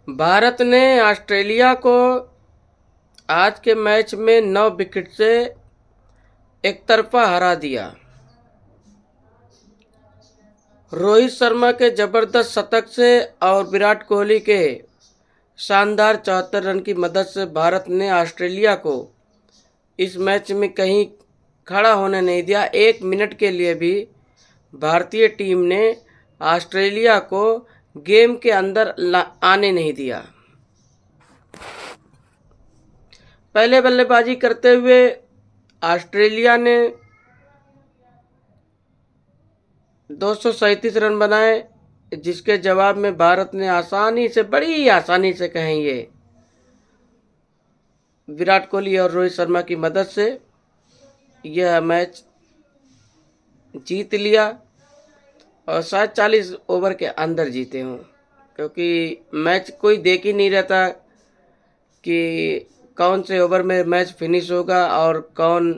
भारत ने ऑस्ट्रेलिया को आज के मैच में 9 विकेट से एकतरफा हरा दिया। रोहित शर्मा के जबरदस्त शतक से और विराट कोहली के शानदार 74 रन की मदद से भारत ने ऑस्ट्रेलिया को इस मैच में कहीं खड़ा होने नहीं दिया। 1 मिनट के लिए भी भारतीय टीम ने ऑस्ट्रेलिया को गेम के अंदर आने नहीं दिया। पहले बल्लेबाजी करते हुए ऑस्ट्रेलिया ने 237 रन बनाए, जिसके जवाब में भारत ने आसानी से, बड़ी आसानी से कहेंगे, विराट कोहली और रोहित शर्मा की मदद से यह मैच जीत लिया और शायद 40 ओवर के अंदर जीते हों, क्योंकि मैच कोई देख ही नहीं रहता कि कौन से ओवर में मैच फिनिश होगा और कौन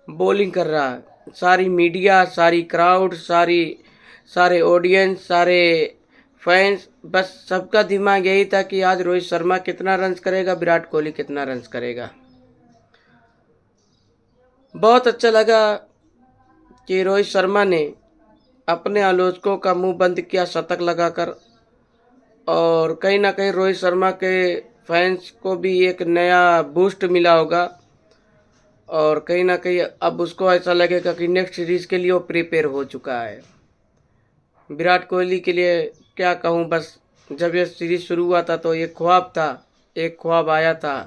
बॉलिंग कर रहा है। सारी मीडिया, सारी क्राउड, सारे ऑडियंस, सारे फैंस, बस सबका दिमाग यही था कि आज रोहित शर्मा कितना रन्स करेगा, विराट कोहली कितना रन्स करेगा। बहुत अच्छा लगा कि रोहित शर्मा ने अपने आलोचकों का मुंह बंद किया शतक लगाकर, और कहीं ना कहीं रोहित शर्मा के फैंस को भी एक नया बूस्ट मिला होगा और कहीं ना कहीं अब उसको ऐसा लगेगा कि नेक्स्ट सीरीज़ के लिए वो प्रिपेयर हो चुका है। विराट कोहली के लिए क्या कहूँ, बस जब ये सीरीज़ शुरू हुआ था तो ये ख्वाब था, एक ख्वाब आया था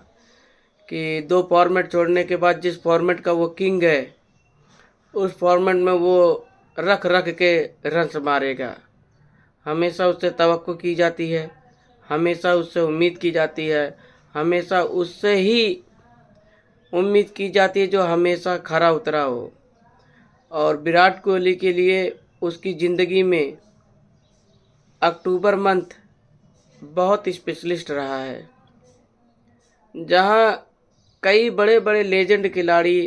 कि 2 फॉर्मेट छोड़ने के बाद जिस फॉर्मेट का वो किंग है, उस फॉर्मेट में वो रख रख के रन्स मारेगा। हमेशा उससे तवक्को की जाती है, हमेशा उससे उम्मीद की जाती है, हमेशा उससे ही उम्मीद की जाती है जो हमेशा खरा उतरा हो। और विराट कोहली के लिए उसकी ज़िंदगी में अक्टूबर मंथ बहुत स्पेशलिस्ट रहा है, जहां कई बड़े बड़े लेजेंड खिलाड़ी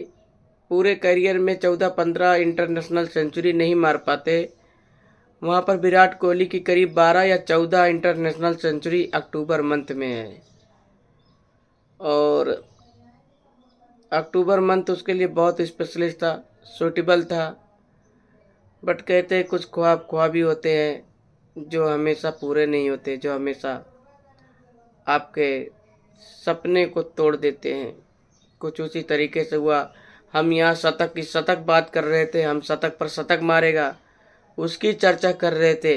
पूरे करियर में 14-15 इंटरनेशनल सेंचुरी नहीं मार पाते, वहां पर विराट कोहली की करीब 12 या 14 इंटरनेशनल सेंचुरी अक्टूबर मंथ में है। और अक्टूबर मंथ उसके लिए बहुत स्पेशलिस्ट था, सूटेबल था। बट कहते हैं कुछ ख्वाब ख्वाबी होते हैं जो हमेशा पूरे नहीं होते, जो हमेशा आपके सपने को तोड़ देते हैं। कुछ उसी तरीके से हुआ। हम यहाँ शतक की शतक बात कर रहे थे, हम शतक पर शतक मारेगा उसकी चर्चा कर रहे थे,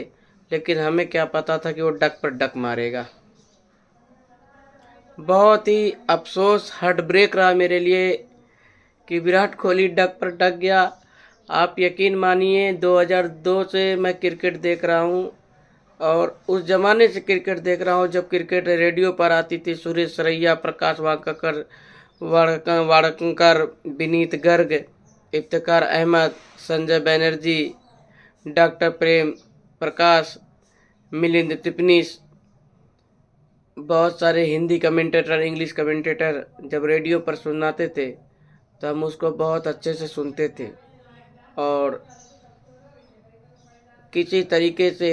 लेकिन हमें क्या पता था कि वो डक पर डक मारेगा। बहुत ही अफसोस, हार्ट ब्रेक रहा मेरे लिए कि विराट कोहली डक पर डक गया। आप यकीन मानिए 2002 से मैं क्रिकेट देख रहा हूँ और उस ज़माने से क्रिकेट देख रहा हूँ जब क्रिकेट रेडियो पर आती थी। सुरेश रैया, प्रकाश वाड़कर, विनीत गर्ग, इफ्तिकार अहमद, संजय बैनर्जी, डॉक्टर प्रेम प्रकाश, मिलिंद तिपनीस, बहुत सारे हिंदी कमेंटेटर, इंग्लिश कमेंटेटर जब रेडियो पर सुनाते थे तो हम उसको बहुत अच्छे से सुनते थे और किसी तरीके से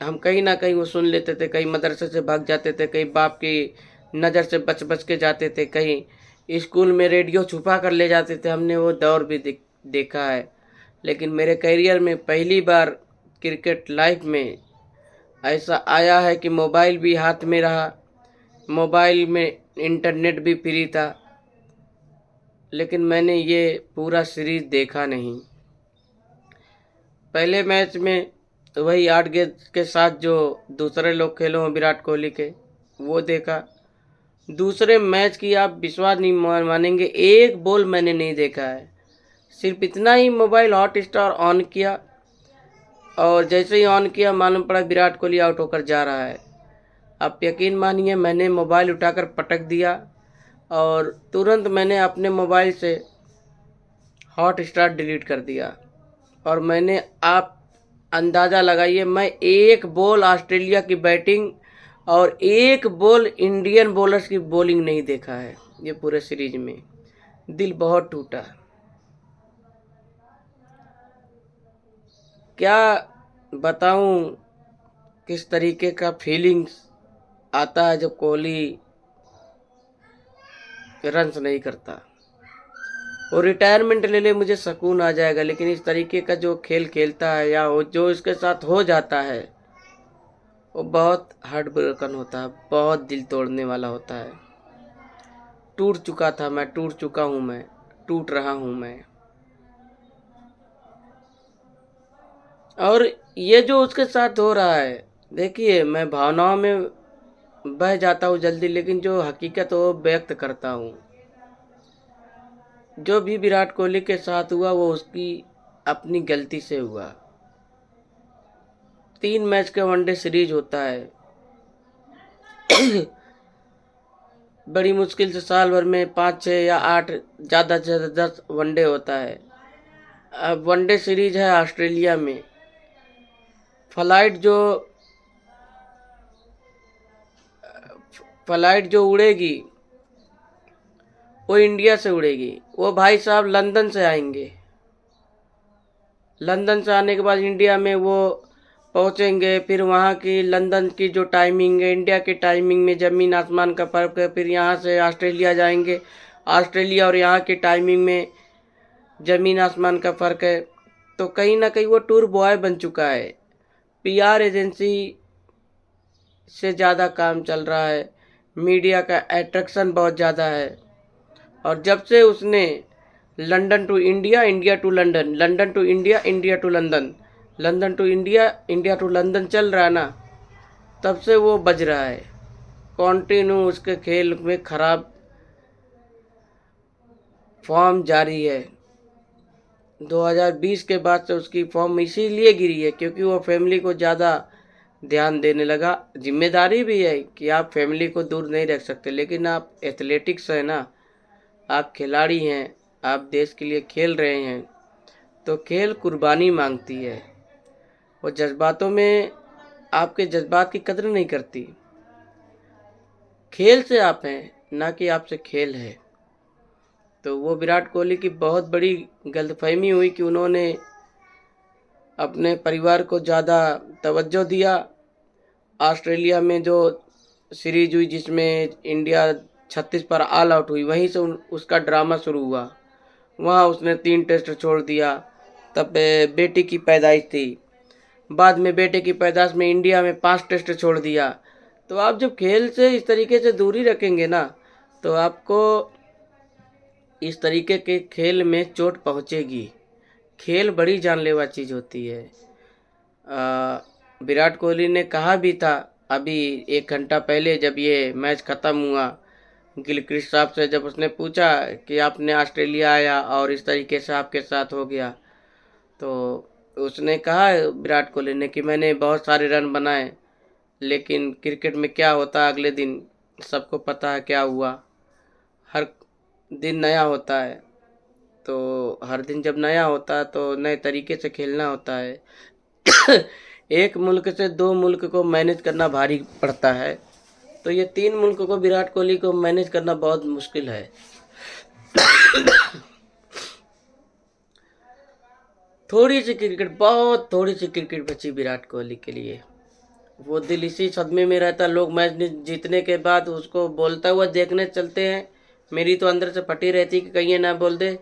हम कहीं ना कहीं वो सुन लेते थे। कहीं मदरसे से भाग जाते थे, कहीं बाप की नज़र से बच बच के जाते थे, कहीं स्कूल में रेडियो छुपा कर ले जाते थे। हमने वो दौर भी देखा है। लेकिन मेरे करियर में पहली बार क्रिकेट लाइफ में ऐसा आया है कि मोबाइल भी हाथ में रहा, मोबाइल में इंटरनेट भी फ्री था, लेकिन मैंने ये पूरा सीरीज़ देखा नहीं। पहले मैच में वही 8 गेंद के साथ जो दूसरे लोग खेले हों विराट कोहली के, वो देखा। दूसरे मैच की आप विश्वास नहीं मानेंगे, एक बॉल मैंने नहीं देखा है। सिर्फ इतना ही, मोबाइल हॉटस्टार ऑन किया और जैसे ही ऑन किया मालूम पड़ा विराट कोहली आउट होकर जा रहा है। आप यकीन मानिए मैंने मोबाइल उठाकर पटक दिया और तुरंत मैंने अपने मोबाइल से हॉटस्टार डिलीट कर दिया। और मैंने, आप अंदाज़ा लगाइए, मैं एक बॉल ऑस्ट्रेलिया की बैटिंग और एक बॉल इंडियन बॉलर्स की बॉलिंग नहीं देखा है ये पूरे सीरीज में। दिल बहुत टूटा। क्या बताऊं किस तरीके का फीलिंग्स आता है जब कोहली रन्स नहीं करता। वो रिटायरमेंट ले ले मुझे सुकून आ जाएगा, लेकिन इस तरीके का जो खेल खेलता है या जो इसके साथ हो जाता है वो बहुत हार्ट ब्रोकन होता है, बहुत दिल तोड़ने वाला होता है। टूट चुका था मैं, टूट चुका हूँ मैं, टूट रहा हूँ मैं। और ये जो उसके साथ हो रहा है, देखिए मैं भावनाओं में बह जाता हूँ जल्दी, लेकिन जो हकीकत वो व्यक्त करता हूँ। जो भी विराट कोहली के साथ हुआ वो उसकी अपनी गलती से हुआ। 3 मैच का वनडे सीरीज होता है। बड़ी मुश्किल से साल भर में 5, 6 या 8, ज़्यादा से ज़्यादा 10 वनडे होता है। अब वनडे सीरीज है ऑस्ट्रेलिया में। फ्लाइट जो फ्लाइट जो उड़ेगी वो इंडिया से उड़ेगी। वो भाई साहब लंदन से आएंगे। लंदन से आने के बाद इंडिया में वो पहुंचेंगे। फिर वहाँ की लंदन की जो टाइमिंग है, इंडिया की टाइमिंग में ज़मीन आसमान का फ़र्क है। फिर यहाँ से ऑस्ट्रेलिया जाएंगे, ऑस्ट्रेलिया और यहाँ की टाइमिंग में ज़मीन आसमान का फ़र्क है। तो कहीं ना कहीं वो टूर बॉय बन चुका है। पीआर एजेंसी से ज़्यादा काम चल रहा है। मीडिया का अट्रैक्शन बहुत ज़्यादा है। और जब से उसने London to India, India to London, London to India, India to London, London to India, India to London चल रहा है ना, तब से वो बज रहा है। कॉन्टिन्यू उसके खेल में खराब फॉर्म जारी है। 2020 के बाद से उसकी फॉर्म इसीलिए गिरी है क्योंकि वो फैमिली को ज़्यादा ध्यान देने लगा। जिम्मेदारी भी है कि आप फैमिली को दूर नहीं रख सकते, लेकिन आप एथलेटिक्स है ना, आप खिलाड़ी हैं, आप देश के लिए खेल रहे हैं, तो खेल कुर्बानी मांगती है। वो जज्बातों में आपके जज्बात की कदर नहीं करती। खेल से आप हैं, ना कि आपसे खेल है। तो वो विराट कोहली की बहुत बड़ी गलतफहमी हुई कि उन्होंने अपने परिवार को ज़्यादा तवज्जो दिया। ऑस्ट्रेलिया में जो सीरीज हुई जिसमें इंडिया 36 पर ऑल आउट हुई, वहीं से उसका ड्रामा शुरू हुआ। वहाँ उसने 3 टेस्ट छोड़ दिया। तब बेटी की पैदाइश थी। बाद में बेटे की पैदाइश में इंडिया में 5 टेस्ट छोड़ दिया। तो आप जब खेल से इस तरीके से दूरी रखेंगे ना, तो आपको इस तरीके के खेल में चोट पहुंचेगी। खेल बड़ी जानलेवा चीज़ होती है। विराट कोहली ने कहा भी था अभी 1 घंटा पहले जब ये मैच ख़त्म हुआ, गिलक्रिस्ट साहब से जब उसने पूछा कि आपने ऑस्ट्रेलिया आया और इस तरीके से आपके साथ हो गया, तो उसने कहा विराट कोहली ने कि मैंने बहुत सारे रन बनाए, लेकिन क्रिकेट में क्या होता है अगले दिन सबको पता है क्या हुआ। हर दिन नया होता है, तो हर दिन जब नया होता है तो नए तरीके से खेलना होता है। एक मुल्क से 2 मुल्क को मैनेज करना भारी पड़ता है, तो ये 3 मुल्क को विराट कोहली को मैनेज करना बहुत मुश्किल है। थोड़ी सी क्रिकेट, बहुत थोड़ी सी क्रिकेट बची विराट कोहली के लिए। वो दिल इसी सदमे में रहता। लोग मैच जीतने के बाद उसको बोलता हुआ देखने चलते हैं। मेरी तो अंदर से फटी रहती कि कहीं ये ना बोल दे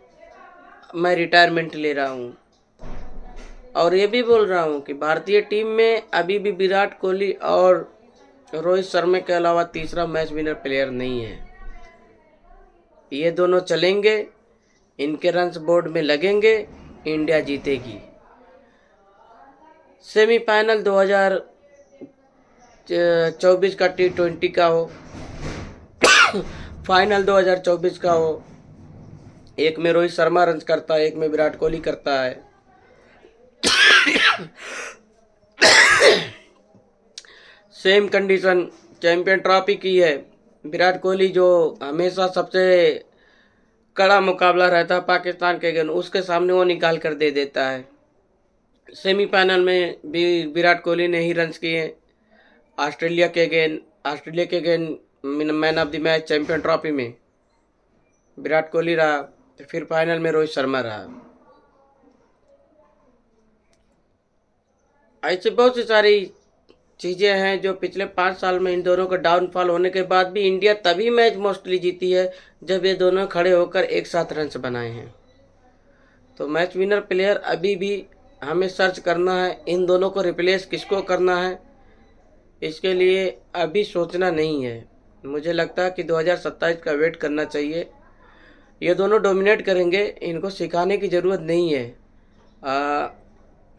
मैं रिटायरमेंट ले रहा हूँ। और ये भी बोल रहा हूँ कि भारतीय टीम में अभी भी विराट कोहली और रोहित शर्मा के अलावा तीसरा मैच विनर प्लेयर नहीं है। ये दोनों चलेंगे, इनके रन्स बोर्ड में लगेंगे, इंडिया जीतेगी। सेमीफाइनल 2024 का T20 का हो, फाइनल 2024 का हो, एक में रोहित शर्मा रन करता है, एक में विराट कोहली करता है। सेम कंडीशन चैंपियन ट्रॉफी की है। विराट कोहली जो हमेशा सबसे कड़ा मुकाबला रहता है पाकिस्तान के अगेंस्ट, उसके सामने वो निकाल कर दे देता है। सेमीफाइनल में भी विराट कोहली ने ही रन्स किए ऑस्ट्रेलिया के against man of the match champion trophy में विराट कोहली रहा। तो फिर फाइनल में रोहित शर्मा रहा। ऐसे बहुत सी सारी चीज़ें हैं जो पिछले 5 साल में इन दोनों का डाउनफॉल होने के बाद भी इंडिया तभी मैच मोस्टली जीती है जब ये दोनों खड़े होकर एक साथ रन्स बनाए हैं। तो मैच विनर प्लेयर अभी भी हमें सर्च करना है, इन दोनों को रिप्लेस किसको करना है इसके लिए अभी सोचना नहीं है। मुझे लगता है कि 2027 का वेट करना चाहिए। ये दोनों डोमिनेट करेंगे, इनको सिखाने की ज़रूरत नहीं है।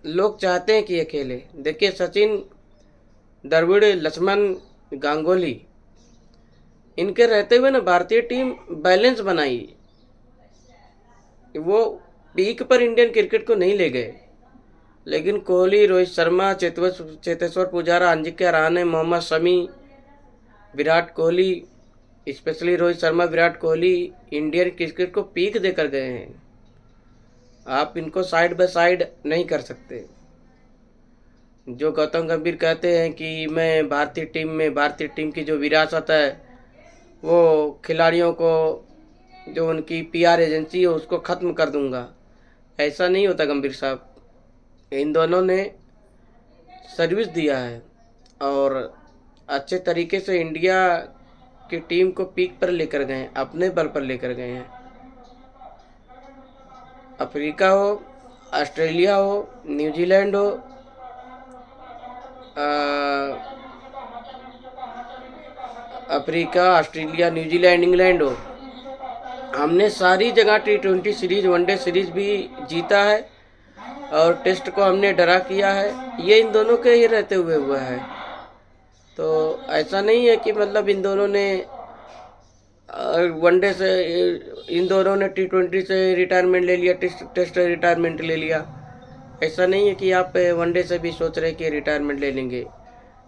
लोग चाहते हैं कि ये खेले। देखिए सचिन, द्रविड़, लक्ष्मण, गांगुली, इनके रहते हुए ना भारतीय टीम बैलेंस बनाई। वो पीक पर इंडियन क्रिकेट को नहीं ले गए, लेकिन Kohli, Rohit Sharma, Cheteshwar Pujara, Ajinkya Rahane, Mohammed Shami, Virat Kohli, specially Rohit Sharma, Virat Kohli Indian cricket को पीक देकर गए हैं। आप इनको साइड बाय साइड नहीं कर सकते। जो गौतम गंभीर कहते हैं कि मैं भारतीय टीम की जो विरासत है वो खिलाड़ियों को, जो उनकी पीआर एजेंसी है उसको ख़त्म कर दूंगा, ऐसा नहीं होता गंभीर साहब। इन दोनों ने सर्विस दिया है और अच्छे तरीके से इंडिया की टीम को पीक पर लेकर गए हैं, अपने बल पर लेकर गए हैं। अफ्रीका हो, ऑस्ट्रेलिया हो, न्यूजीलैंड हो, अफ्रीका, ऑस्ट्रेलिया, न्यूजीलैंड, इंग्लैंड हो, हमने सारी जगह T20 सीरीज, वनडे सीरीज भी जीता है और टेस्ट को हमने ड्रा किया है। ये इन दोनों के ही रहते हुए हुआ है। तो ऐसा नहीं है कि मतलब इन दोनों ने वनडे से, इन दोनों ने T20 से रिटायरमेंट ले लिया, टेस्ट रिटायरमेंट ले लिया। ऐसा नहीं है कि आप वनडे से भी सोच रहे कि रिटायरमेंट ले लेंगे।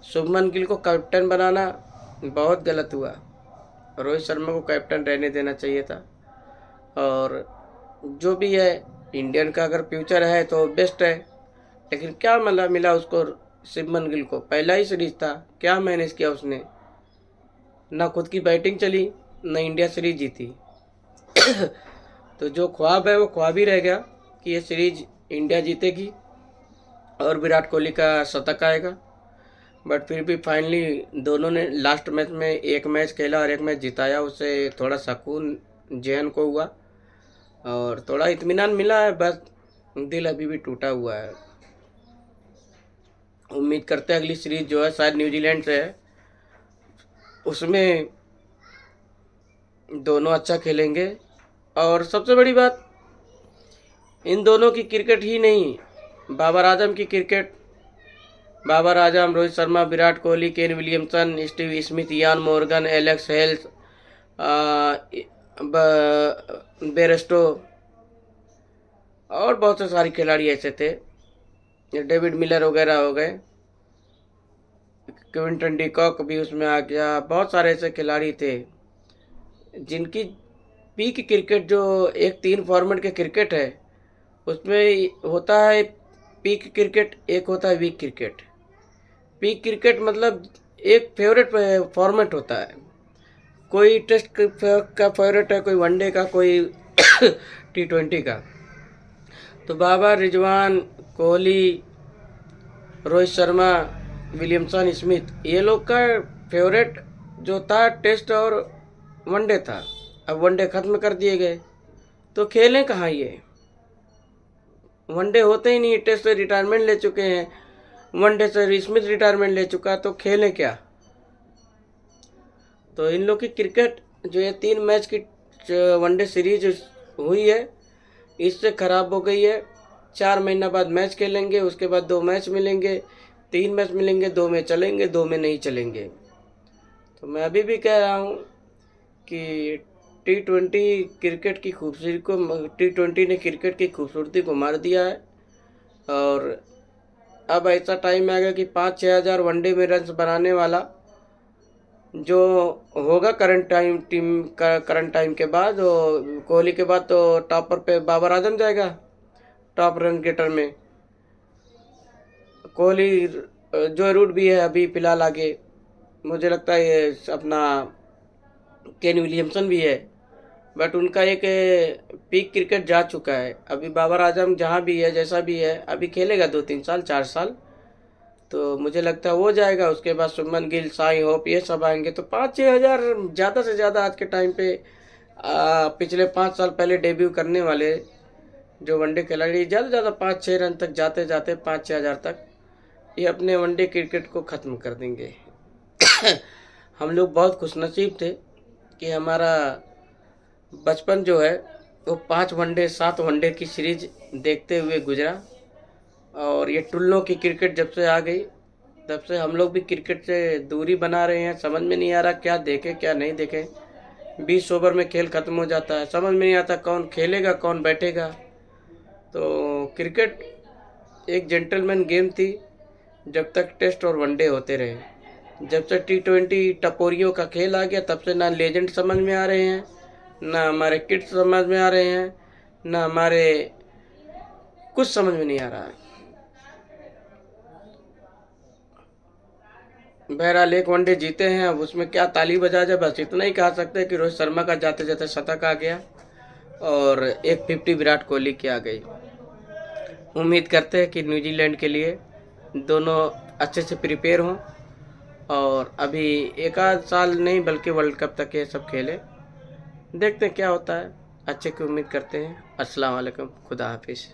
शुभमन गिल को कैप्टन बनाना बहुत गलत हुआ। रोहित शर्मा को कैप्टन रहने देना चाहिए था। और जो भी है, इंडियन का अगर फ्यूचर है तो बेस्ट है, लेकिन क्या मिला उसको, शुभमन गिल को पहला ही सीरीज था, क्या मैनेज किया उसने? ना खुद की बैटिंग चली, ना इंडिया सीरीज जीती। तो जो ख्वाब है वो ख्वाब ही रह गया कि ये सीरीज इंडिया जीतेगी और विराट कोहली का शतक आएगा। बट फिर भी फाइनली दोनों ने लास्ट मैच में एक मैच खेला और एक मैच जिताया, उससे थोड़ा सुकून जहन को हुआ और थोड़ा इत्मीनान मिला है। बस दिल अभी भी टूटा हुआ है। उम्मीद करते हैं अगली सीरीज जो है शायद न्यूजीलैंड से है, उसमें दोनों अच्छा खेलेंगे। और सबसे बड़ी बात, इन दोनों की क्रिकेट ही नहीं, बाबर आजम की cricket, Babar Azam, Rohit Sharma, Virat Kohli, Kane Williamson, Steve Smith, Ian Morgan, Alex Hales, Bairstow और बहुत से सारे खिलाड़ी ऐसे थे, डेविड मिलर वगैरह हो गए, क्विंटन डिकॉक भी उसमें आ गया। बहुत सारे ऐसे खिलाड़ी थे जिनकी पीक क्रिकेट, जो एक 3 फॉर्मेट के क्रिकेट है उसमें होता है पीक क्रिकेट, एक होता है वीक क्रिकेट। पीक क्रिकेट मतलब एक फेवरेट फॉर्मेट होता है, कोई टेस्ट का फेवरेट है, कोई वनडे का, कोई T20 का। तो बाबर, रिजवान, कोहली, रोहित शर्मा, विलियमसन, स्मिथ, ये लोग का फेवरेट जो था टेस्ट और वनडे था। अब वनडे ख़त्म कर दिए गए तो खेलें कहाँ ये? वनडे होते ही नहीं, टेस्ट से रिटायरमेंट ले चुके हैं, वनडे से स्मिथ रिटायरमेंट ले चुका, तो खेलें क्या? तो इन लोग की क्रिकेट जो ये 3 मैच की वनडे सीरीज हुई है इससे ख़राब हो गई है। 4 महीना बाद मैच खेलेंगे, उसके बाद 2 मैच मिलेंगे, 3 मैच मिलेंगे, 2 में चलेंगे, 2 में नहीं चलेंगे। तो मैं अभी भी कह रहा हूँ कि T20 क्रिकेट की खूबसूरती को, T20 ने क्रिकेट की खूबसूरती को मार दिया है। और अब ऐसा टाइम आ गया कि 5-6 हज़ार वनडे में रन्स बनाने वाला जो होगा करंट टाइम के बाद, कोहली के बाद तो टॉपर पे बाबर आजम जाएगा टॉप रन गेटर में। कोहली, जो रूट भी है अभी फिलहाल आगे, मुझे लगता है ये अपना केन विलियमसन भी है, बट उनका एक पीक क्रिकेट जा चुका है। अभी बाबर आजम जहाँ भी है, जैसा भी है, अभी खेलेगा 2-3 साल, 4 साल, तो मुझे लगता है हो जाएगा। उसके बाद शुभमन गिल, साई होप ये सब आएंगे तो 5-6 हज़ार ज़्यादा से ज़्यादा आज के टाइम पे पिछले 5 साल पहले डेब्यू करने वाले जो वनडे खिलाड़ी ज़्यादा से ज़्यादा 5-6 रन तक जाते जाते 5-6 हज़ार तक ये अपने वनडे क्रिकेट को ख़त्म कर देंगे। हम लोग बहुत खुशनसीब थे कि हमारा बचपन जो है वो 5 वनडे 7 वनडे की सीरीज देखते हुए गुजरा। और ये टुल्लों की क्रिकेट जब से आ गई तब से हम लोग भी क्रिकेट से दूरी बना रहे हैं। समझ में नहीं आ रहा क्या देखें क्या नहीं देखें। 20 ओवर में खेल ख़त्म हो जाता है, समझ में नहीं आता कौन खेलेगा कौन बैठेगा। तो क्रिकेट एक जेंटलमैन गेम थी जब तक टेस्ट और वनडे होते रहे। जब से T20 टपोरियों का खेल आ गया तब से ना लेजेंड समझ में आ रहे हैं, ना हमारे किड्स समझ में आ रहे हैं, ना हमारे कुछ समझ में नहीं आ रहा है। बहरहाल एक वनडे जीते हैं, अब उसमें क्या ताली बजा जाए, बस इतना ही कह सकते हैं कि रोहित शर्मा का जाते जाते शतक आ गया और एक 50 विराट कोहली की आ गई। उम्मीद करते हैं कि न्यूजीलैंड के लिए दोनों अच्छे से प्रिपेयर हों और अभी एक आध साल नहीं बल्कि वर्ल्ड कप तक ये सब खेले। देखते हैं क्या होता है, अच्छे की उम्मीद करते हैं। अस्सलाम वालेकुम, खुदा हाफिज़।